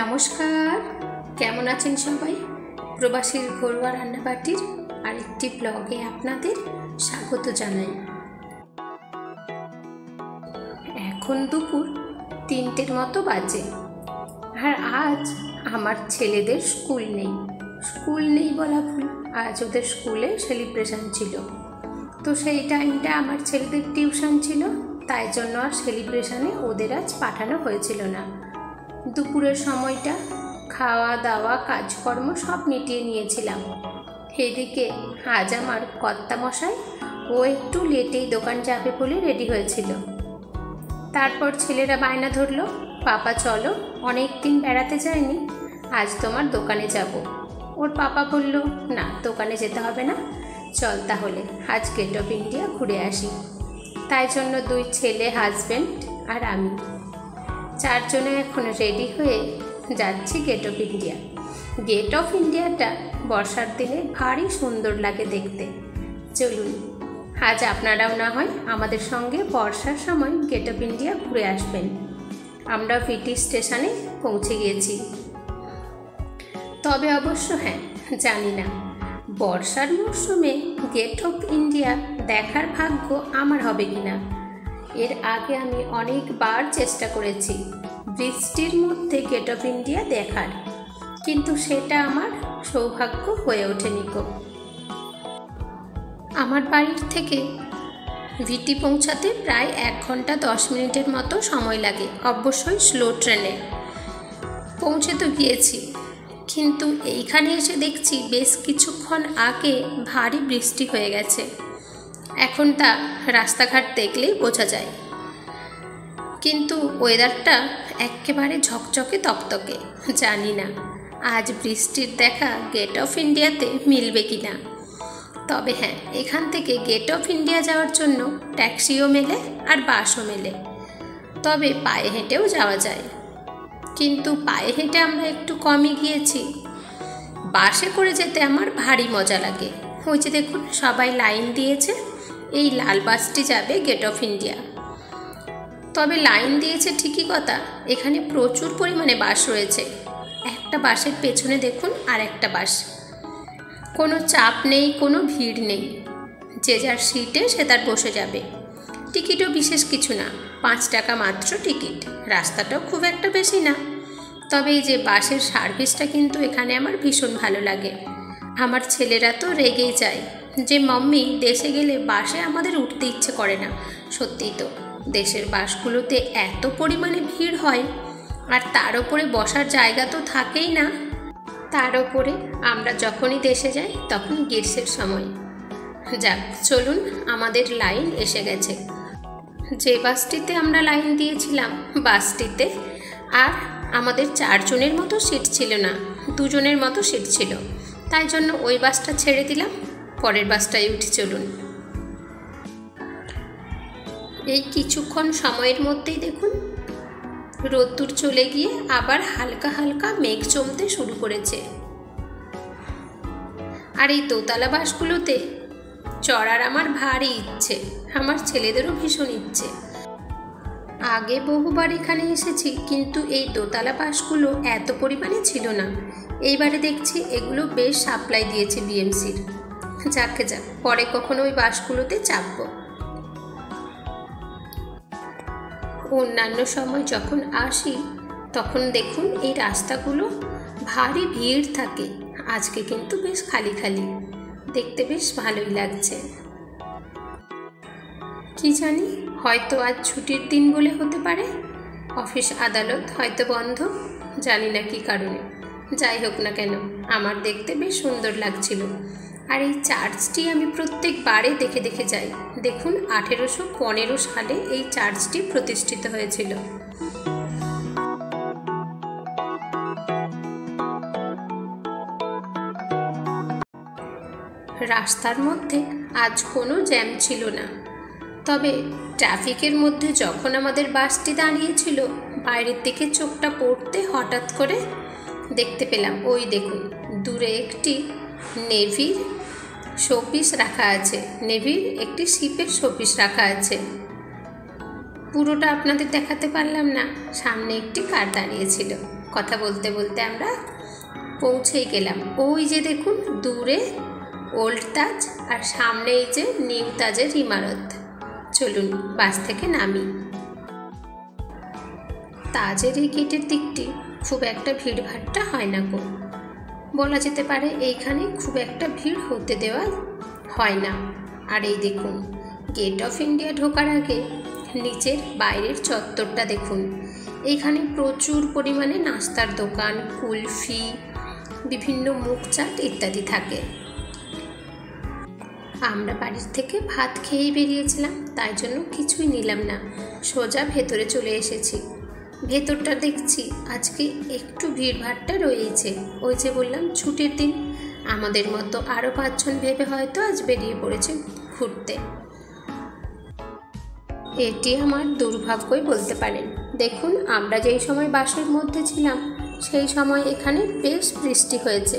নমস্কার, কেমন আছেন সবাই? প্রবাসীর ঘরোয়া রান্নাবাটির আরেকটি ব্লগে আপনাদের স্বাগত জানাই। এখন দুপুর 3টের মতো বাজে, আর আজ আমার ছেলেদের স্কুল নেই বলা ভুল, আজ ওদের স্কুলে সেলিব্রেশন ছিল। তো সেই টাইমটা আমার ছেলেদের টিউশন ছিল, তাই জন্য আর সেলিব্রেশনে ওদের আজ পাঠানো হয়েছিল না। দুপুরের সময়টা খাওয়া দাওয়া কাজকর্ম সব মিটিয়ে নিয়েছিলাম। এদিকে আজ আমার কর্তামশাই ও একটু লেটেই দোকান যাবে বলে রেডি হয়েছিল। তারপর ছেলেরা বায়না ধরলো, পাপা চলো, অনেক দিন বেড়াতে যায়নি, আজ তোমার দোকানে যাব। ওর পাপা বলল, না দোকানে যেতে হবে না, চল তাহলে আজ গেট অফ ইন্ডিয়া ঘুরে আসি। তাই জন্য 2 ছেলে, হাজব্যান্ড আর আমি 4 জনে এখন রেডি হয়ে যাচ্ছি গেট অফ ইন্ডিয়া। গেট অফ ইন্ডিয়াটা বর্ষার দিনে ভারী সুন্দর লাগে দেখতে। চলুন আজ আপনারাও না হয় আমাদের সঙ্গে বর্ষার সময় গেট অফ ইন্ডিয়া ঘুরে আসবেন। আমরা ভিটি স্টেশনে পৌঁছে গিয়েছি। তবে অবশ্য হ্যাঁ, জানি না বর্ষার মরশুমে গেট অফ ইন্ডিয়া দেখার ভাগ্য আমার হবে কিনা। এর আগে আমি অনেকবার চেষ্টা করেছি বৃষ্টির মধ্যে গেট অফ ইন্ডিয়া দেখার, কিন্তু সেটা আমার সৌভাগ্য হয়ে ওঠেনি। আমার বাড়ির থেকে ভিটি পৌঁছাতে প্রায় 1 ঘন্টা 10 মিনিটের মতো সময় লাগে, অবশ্যই স্লো ট্রেনে। পৌঁছে তো গিয়েছি, কিন্তু এইখানে এসে দেখছি বেশ কিছুক্ষণ আগে ভারী বৃষ্টি হয়ে গেছে। এখন তা রাস্তাঘাট দেখলেই বোঝা যায়, কিন্তু ওয়েদারটা একেবারে ঝকঝকে তকতকে। জানি না আজ বৃষ্টির দেখা গেট অফ ইন্ডিয়াতে মিলবে কি না। তবে হ্যাঁ, এখান থেকে গেট অফ ইন্ডিয়া যাওয়ার জন্য ট্যাক্সিও মেলে আর বাসও মেলে, তবে পায়ে হেঁটেও যাওয়া যায়। কিন্তু পায়ে হেঁটে আমরা একটু কমই গিয়েছি, বাসে করে যেতে আমার ভারী মজা লাগে। ওই যে দেখুন সবাই লাইন দিয়েছে, এই লাল বাসটি যাবে গেট অফ ইন্ডিয়া। তবে লাইন দিয়েছে ঠিকই কথা, এখানে প্রচুর পরিমাণে বাস রয়েছে। একটা বাসের পেছনে দেখুন আর একটা বাস, কোনো চাপ নেই, কোনো ভিড় নেই, যে যার সিটে সে তার বসে যাবে। টিকিটও বিশেষ কিছু না, 5 টাকা মাত্র টিকিট। রাস্তাটাও খুব একটা বেশি না। তবে এই যে বাসের সার্ভিসটা কিন্তু এখানে আমার ভীষণ ভালো লাগে। আমার ছেলেরা তো রেগেই যায় যে মাম্মি দেশে গেলে বাসে আমাদের উঠতে ইচ্ছে করে না। সত্যিই তো, দেশের বাসগুলোতে এত পরিমাণে ভিড় হয়, আর তার উপরে বসার জায়গা তো থাকেই না। তার উপরে আমরা যখনই দেশে যাই তখন গ্রীষ্মের সময়। যাক চলুন, আমাদের লাইন এসে গেছে। যে বাসটিতে আমরা লাইন দিয়েছিলাম বাসটিতে আর আমাদের 4 জনের মতো সিট ছিল না, 2 জনের মতো সিট ছিল। তাই জন্য ওই বাসটা ছেড়ে দিলাম, পরের বাসটায় উঠি। চলুন, এই কিছুক্ষণ সময়ের মধ্যেই দেখুন রোদ্দুর চলে গিয়ে আবার হালকা হালকা মেঘ জমতে শুরু করেছে। আর এই দোতলা বাসগুলোতে চড়ার আমার ভারী ইচ্ছে, আমার ছেলেদেরও ভীষণ ইচ্ছে। আগে বহুবার এখানে এসেছি, কিন্তু এই দোতলা বাসগুলো এত পরিমাণে ছিল না। এইবারে দেখছি এগুলো বেশ সাপ্লাই দিয়েছে বিএমসির। যাক, পরে কখনো ওই বাসগুলোতে চাপবো। অন্যান্য সময় যখন আসি তখন দেখুন এই রাস্তাগুলো ভারী ভিড় থাকে, আজকে কিন্তু বেশ খালি খালি, দেখতে বেশ ভালোই লাগছে। কি জানি, হয়তো আজ ছুটির দিন বলে হতে পারে, অফিস আদালত হয়তো বন্ধ, জানি না কি কারণে। যাই হোক না কেন, আমার দেখতে বেশ সুন্দর লাগছিল। আর এই চার্চটি আমি প্রত্যেকবারে দেখে দেখে যাই। দেখুন 1815 সালে এই চার্চটি প্রতিষ্ঠিত হয়েছিল। রাস্তার মধ্যে আজ কোনো জ্যাম ছিল না। তবে ট্রাফিকের মধ্যে যখন আমাদের বাসটি দাঁড়িয়েছিল, বাইরের দিকে চোখটা পড়তে হঠাৎ করে দেখতে পেলাম, ওই দেখুন দূরে একটি নেভির শোপিস রাখা আছে, নেভির একটি শিপের শোপিস রাখা আছে। পুরোটা আপনাদের দেখাতে পারলাম না, সামনে একটি কার দাঁড়িয়েছিল। কথা বলতে বলতে আমরা পৌঁছেই গেলাম। ওই যে দেখুন দূরে ওল্ড তাজ, আর সামনে এই যে নিউ তাজের ইমারত। চলুন বাস থেকে নামি। তাজের এই গেটের দিকটি খুব একটা ভিড়ভাট্টা হয় না গো, বলা যেতে পারে এইখানে খুব একটা ভিড় হতে দেওয়া হয় না। আর এই দেখুন গেট অফ ইন্ডিয়া ঢোকার আগে নিচের বাইরের চত্বরটা দেখুন, এইখানে প্রচুর পরিমাণে নাস্তার দোকান, কুলফি, বিভিন্ন মুখ চাট ইত্যাদি থাকে। আমরা বাড়ির থেকে ভাত খেয়েই বেরিয়েছিলাম, তাই জন্য কিছুই নিলাম না, সোজা ভেতরে চলে এসেছি। ভেতরটা দেখছি আজকে একটু ভিড়ভাট্টা রয়েছে। ওই যে বললাম ছুটির দিন, আমাদের মতো আরও 5 জন ভেবে হয়তো আজ বেরিয়ে পড়েছে ঘুরতে। এটি আমার দুর্ভাগ্যই বলতে পারেন। দেখুন আমরা যেই সময় বাসের মধ্যে ছিলাম সেই সময় এখানে বেশ বৃষ্টি হয়েছে,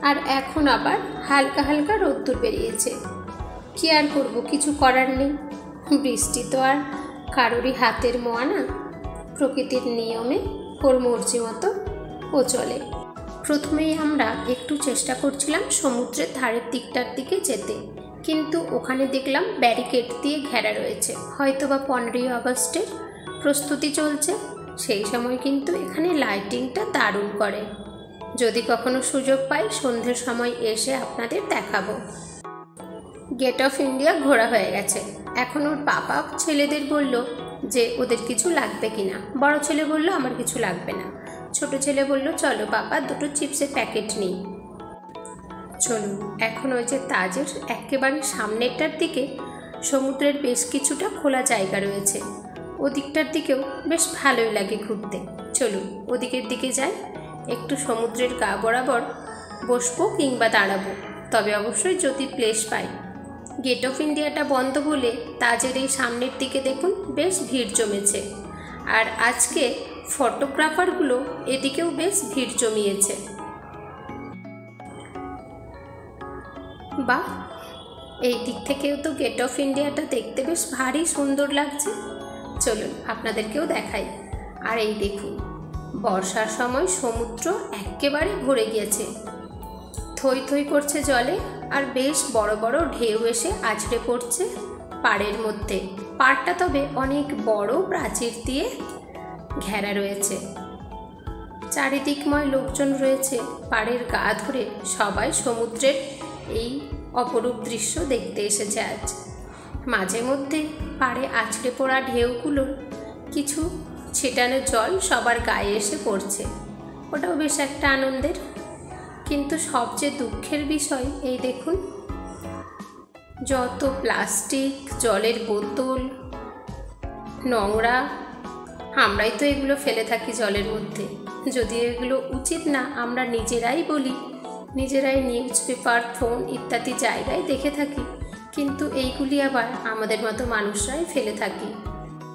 আর এখন আবার হালকা হালকা রোদ্দুর বেরিয়েছে। কি আর করব, কিছু করার নেই, বৃষ্টি তো আর কারোরই হাতের মোয়া না, প্রকৃতির নিয়মে ওর মর্জি মতো ও চলে। প্রথমেই আমরা একটু চেষ্টা করছিলাম সমুদ্রের ধারের দিকটার দিকে যেতে, কিন্তু ওখানে দেখলাম ব্যারিকেড দিয়ে ঘেরা রয়েছে, হয়তো বা 15ই আগস্টের প্রস্তুতি চলছে। সেই সময় কিন্তু এখানে লাইটিংটা দারুণ করে। যদি কখনো সুযোগ পাই সন্ধ্যের সময় এসে আপনাদের দেখাবো। গেট অফ ইন্ডিয়া ঘোরা হয়ে গেছে। এখন ওর বাবা ছেলেদের বলল যে ওদের কিছু লাগবে কিনা। বড় ছেলে বলল আমার কিছু লাগবে না, ছোট ছেলে বলল চলো বাবা 2টো চিপসের প্যাকেট নিই। চলুন এখন ওই যে তাজের একেবারে সামনেরটার দিকে সমুদ্রের বেশ কিছুটা খোলা জায়গা রয়েছে, ওদিকটার দিকেও বেশ ভালোই লাগে ঘুরতে। চলুন ওদিকের দিকে যাই, একটু সমুদ্রের গা বরাবর বসবো কিংবা দাঁড়াবো, তবে অবশ্যই যদি প্লেস পাই। গেট অফ ইন্ডিয়াটা বন্ধ বলে তাজের এই সামনের দিকে দেখুন বেশ ভিড় জমেছে, আর আজকে ফটোগ্রাফারগুলো এদিকেও বেশ ভিড় জমিয়েছে। বাহ, এই দিক থেকেও তো গেট অফ ইন্ডিয়াটা দেখতে বেশ ভারী সুন্দর লাগছে। চলুন আপনাদেরকেও দেখাই। আর এই দেখুন বর্ষার সময় সমুদ্র একেবারে ভরে গিয়েছে, থই থই করছে জলে, আর বেশ বড় বড় ঢেউ এসে আছড়ে পড়ছে পাড়ের মধ্যে। পাড়টা তবে অনেক বড় প্রাচীর দিয়ে ঘেরা রয়েছে, চারিদিকময় লোকজন রয়েছে পাড়ের গা ধরে, সবাই সমুদ্রের এই অপরূপ দৃশ্য দেখতে এসেছে আজ। মাঝে মধ্যে পাড়ে আছড়ে পড়া ঢেউগুলোর কিছু ছিটানো জল সবার গায়ে এসে পড়ছে, ওটাও বেশ একটা আনন্দের। কিন্তু সবচেয়ে দুঃখের বিষয় এই দেখুন যত প্লাস্টিক, জলের বোতল, নোংরা, আমরাই তো এগুলো ফেলে থাকি জলের মধ্যে। যদি এগুলো উচিত না আমরা নিজেরাই বলি, নিজেরাই নিউজ পেপার, ফোন ইত্যাদি জায়গায় দেখে থাকি, কিন্তু এইগুলি আবার আমাদের মতো মানুষরাই ফেলে থাকি।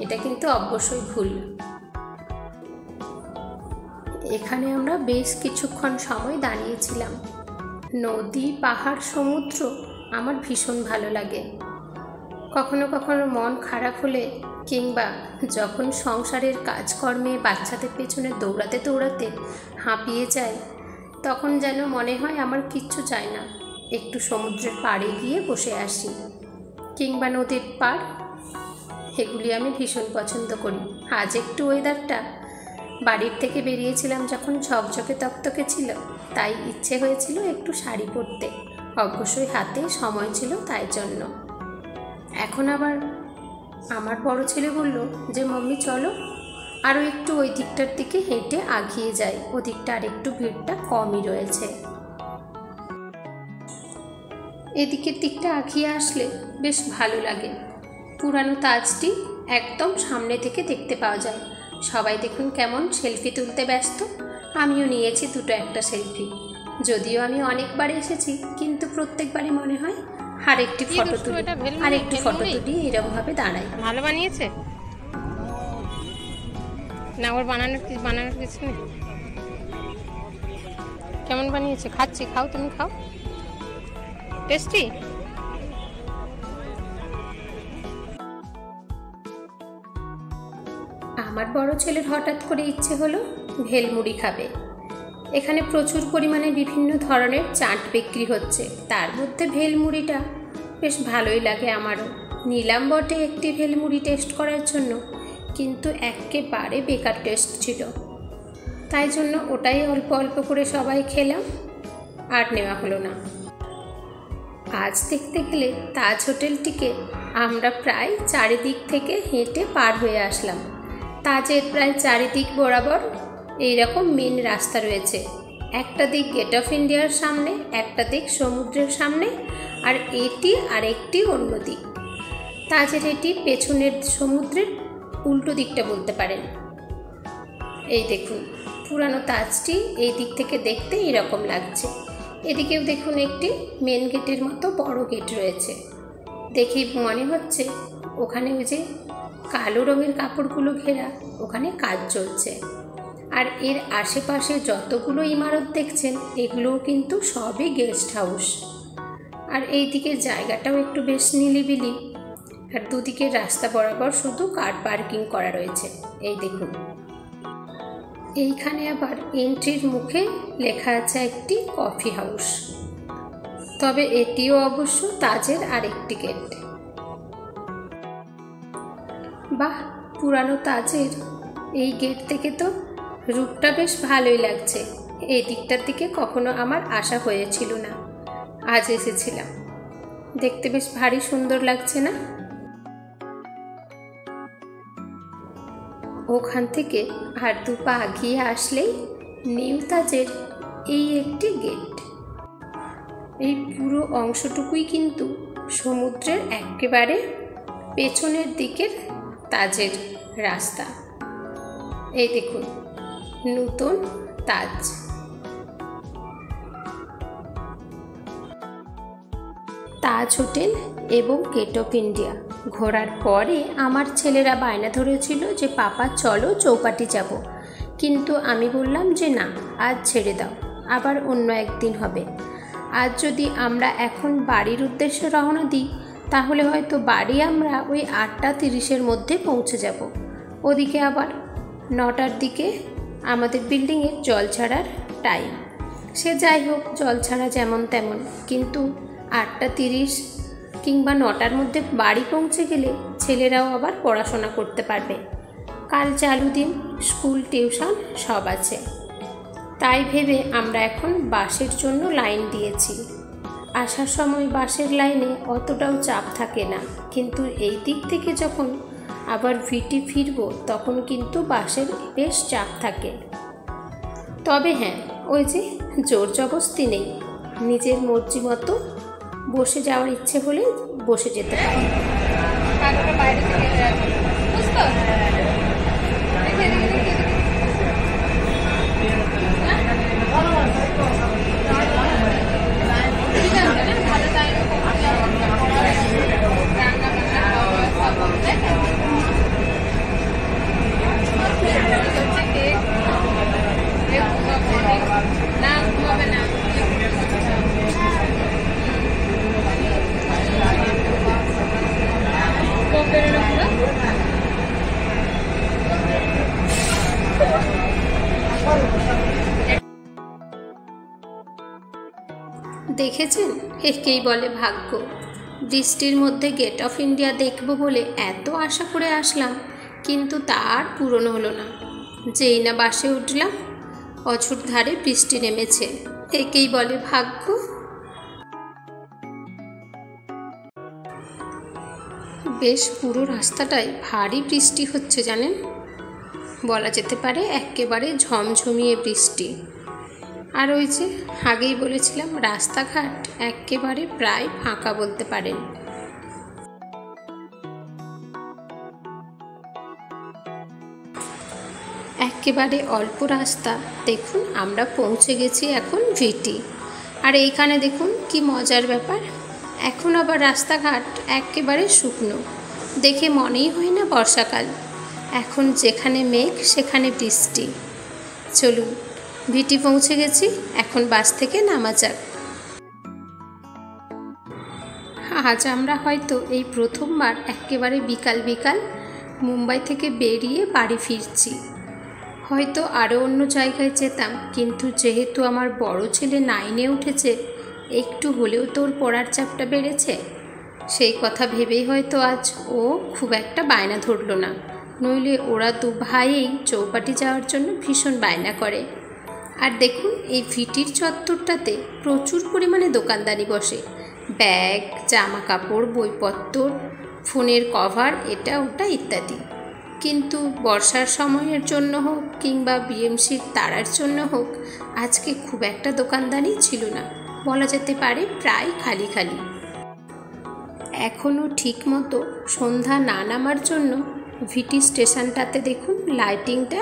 এটা কিন্তু অবশ্যই ভুল। এখানে আমরা বেশ কিছুক্ষণ সময় দাঁড়িয়েছিলাম। নদী, পাহাড়, সমুদ্র আমার ভীষণ ভালো লাগে। কখনো কখনো মন খারাপ হলে কিংবা যখন সংসারের কাজকর্মে বাচ্চাদের পেছনে দৌড়াতে দৌড়াতে হাঁপিয়ে যায়, তখন যেন মনে হয় আমার কিচ্ছু চাই না, একটু সমুদ্রের পাড়ে গিয়ে বসে আসি, কিংবা নদীর পাড়, এগুলি আমি ভীষণ পছন্দ করি। আজ একটু ওয়েদারটা, বাড়ির থেকে বেরিয়েছিলাম যখন ঝকঝকে তকতকে ছিল, তাই ইচ্ছে হয়েছিল একটু শাড়ি পরতে, অবশ্যই হাতে সময় ছিল তাই জন্য। এখন আবার আমার বড় ছেলে বলল যে মাম্মি চলো আরও একটু ওই দিকটার দিকে হেঁটে আগিয়ে যাই, ওদিকটা আর একটু ভিড়টা কমই রয়েছে। এদিকের দিকটা আগিয়ে আসলে বেশ ভালো লাগে, পুরানো তাজটি একদম সামনে থেকে দেখতে পাওয়া যায়। সবাই দেখুন কেমন সেলফি তুলতে ব্যস্ত, আমিও নিয়েছি 2টো একটা সেলফি। যদিও আমি অনেকবার এসেছি, কিন্তু প্রত্যেকবারই মনে হয় আরেকটি ফটো তুলি, আরেকটি ফটো তুলি, এরকমভাবে দাঁড়াই। ভালো বানিয়েছে না? ওর বানানোর কিছু নেই। কেমন বানিয়েছে? খাচ্ছি, খাও, তুমি খাও। টেস্টি? আমার বড় ছেলের হঠাৎ করে ইচ্ছে হলো ভেলমুড়ি খাবে। এখানে প্রচুর পরিমাণে বিভিন্ন ধরনের চাট বিক্রি হচ্ছে, তার মধ্যে ভেলমুড়িটা বেশ ভালোই লাগে আমারও। নিলাম বটে একটি ভেলমুড়ি টেস্ট করার জন্য, কিন্তু একেবারে বেকার টেস্ট ছিল। তাই জন্য ওটাই অল্প অল্প করে সবাই খেলাম, আর নেওয়া হলো না। আজ দেখতে গেলে তাজ হোটেলটিকে আমরা প্রায় চারিদিক থেকে হেঁটে পার হয়ে আসলাম। তাজের প্রায় চারিদিক বরাবর এইরকম মেন রাস্তা রয়েছে। একটা দিক গেট অফ ইন্ডিয়ার সামনে, একটা দিক সমুদ্রের সামনে, আর এটি আরেকটি অন্য দিক। তাজের এটি পেছনের সমুদ্রের উল্টো দিকটা বলতে পারেন। এই দেখুন, পুরানো তাজটি এই দিক থেকে দেখতে এরকম লাগছে। এদিকেও দেখুন একটি মেন গেটের মতো বড় গেট রয়েছে। দেখেই মনে হচ্ছে ওখানে ওই যে কালো রঙের কাপড়গুলো ঘেরা, ওখানে কাজ চলছে। আর এর আশেপাশে যতগুলো ইমারত দেখছেন, এগুলোও কিন্তু সবই গেস্ট হাউস। আর এই দিকের জায়গাটাও একটু বেশ নিলিবিলি, আর দুদিকের রাস্তা বরাবর শুধু কার পার্কিং করা রয়েছে। এই দেখুন, এইখানে আবার এন্ট্রির মুখে লেখা আছে একটি কফি হাউস। তবে এটিও অবশ্য তাজের আরেকটি গেট। বাহ, পুরানো তাজের এই গেট থেকে তো রূপটা বেশ ভালোই লাগছে। এই দিকটার দিকে কখনো আমার আসা হয়েছিল না, আজ এসেছিলাম। দেখতে বেশ ভারী সুন্দর লাগছে না? ওখান থেকে আর দু পা এগিয়ে আসলেই নিউ তাজের এই একটি গেট। এই পুরো অংশটুকুই কিন্তু সমুদ্রের একেবারে পেছনের দিকের তাজের রাস্তা। এই দেখুন, নতুন তাজ। তাজ হোটেল এবং গেট অফ ইন্ডিয়া ঘোরার পরে আমার ছেলেরা বায়না ধরেছিল যে পাপা চলো চৌপাটি যাব, কিন্তু আমি বললাম যে না, আজ ছেড়ে দাও, আবার অন্য একদিন হবে। আজ যদি আমরা এখন বাড়ির উদ্দেশ্যে রওনা দিই, তাহলে হয়তো বাড়ি আমরা ওই 8:30-এর মধ্যে পৌঁছে যাব। ওদিকে আবার 9টার দিকে আমাদের বিল্ডিংয়ের জল ছাড়ার টাইম। সে যাই হোক, জল ছাড়া যেমন তেমন, কিন্তু 8:30 কিংবা 9টার মধ্যে বাড়ি পৌঁছে গেলে ছেলেরাও আবার পড়াশোনা করতে পারবে। কাল চালু দিন, স্কুল টিউশন সব আছে। তাই ভেবে আমরা এখন বাসের জন্য লাইন দিয়েছি। আসার সময় বাসের লাইনে অতটাও চাপ থাকে না, কিন্তু এই দিক থেকে যখন আবার ভিটি ফিরব, তখন কিন্তু বাসের বেশ চাপ থাকে। তবে হ্যাঁ, ওই যে জোর জবস্তি নেই, নিজের মর্জি মতো বসে যাওয়ার ইচ্ছে হলে বসে যেতে পারি। দেখেছেন, একেই বলে ভাগ্য। বৃষ্টির মধ্যে গেট অফ ইন্ডিয়া দেখব বলে এত আশা করে আসলাম, কিন্তু তা আর পূরণ হলো না। যেই না বাসে উঠলাম, অঝোর ধারে বৃষ্টি নেমেছে। একেই বলে ভাগ্য। বেশ পুরো রাস্তাটায় ভারী বৃষ্টি হচ্ছে জানেন, বলা যেতে পারে একেবারে ঝমঝমিয়ে বৃষ্টি। আর ওই যে আগেই বলেছিলাম, রাস্তাঘাট একেবারে প্রায় ফাঁকা বলতে পারেন। একেবারে অল্প রাস্তা। দেখুন, আমরা পৌঁছে গেছি এখন ভিটি। আর এইখানে দেখুন কি মজার ব্যাপার, এখন আবার রাস্তাঘাট একেবারে শুকনো, দেখে মনেই হয় না বর্ষাকাল। এখন যেখানে মেঘ সেখানে বৃষ্টি। চলুন, ভিটি পৌঁছে গেছি, এখন বাস থেকে নামা যাক। আজ আমরা হয়তো এই প্রথমবার একেবারে বিকাল বিকাল মুম্বাই থেকে বেরিয়ে বাড়ি ফিরছি। হয়তো আরও অন্য জায়গায় যেতাম, কিন্তু যেহেতু আমার বড় ছেলে 9-এ উঠেছে, একটু হলেও তোর পড়ার চাপটা বেড়েছে, সেই কথা ভেবেই হয়তো আজ ও খুব একটা বায়না ধরল না। নইলে ওরা দু ভাইয়েই চৌপাটি যাওয়ার জন্য ভীষণ বায়না করে। আর দেখুন, এই ভিটির চত্বরটাতে প্রচুর পরিমাণে দোকানদারি বসে, ব্যাগ, জামা কাপড়, বইপত্র, ফোনের কভার, এটা ওটা ইত্যাদি। কিন্তু বর্ষার সময়ের জন্য হোক কিংবা বিএমসির তারার জন্য হোক, আজকে খুব একটা দোকানদারি ছিল না, বলা যেতে পারে প্রায় খালি খালি। এখনও ঠিকমতো সন্ধ্যা না নামার জন্য ভিটি স্টেশনটাতে দেখুন লাইটিংটা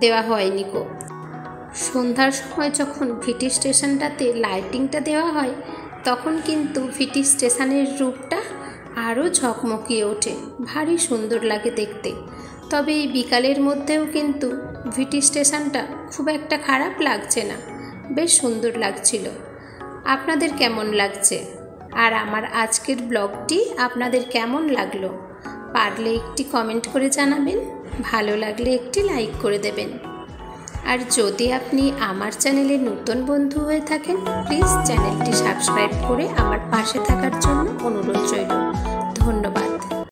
দেওয়া হয়নি গো। সন্ধ্যার সময় যখন ভিটি স্টেশনটাতে লাইটিংটা দেওয়া হয়, তখন কিন্তু ভিটি স্টেশনের রূপটা আরও ঝকমকিয়ে ওঠে, ভারী সুন্দর লাগে দেখতে। তবে এই বিকালের মধ্যেও কিন্তু ভিটি স্টেশনটা খুব একটা খারাপ লাগছে না, বেশ সুন্দর লাগছিল। আপনাদের কেমন লাগছে? আর আমার আজকের ব্লগটি আপনাদের কেমন লাগলো? পারলে একটি কমেন্ট করে জানাবেন, ভালো লাগলে একটি লাইক করে দেবেন। আর যদি আপনি আমার চ্যানেলে নতুন বন্ধু হয়ে থাকেন, প্লিজ চ্যানেলটি সাবস্ক্রাইব করে আমার পাশে থাকার জন্য অনুরোধ রইল।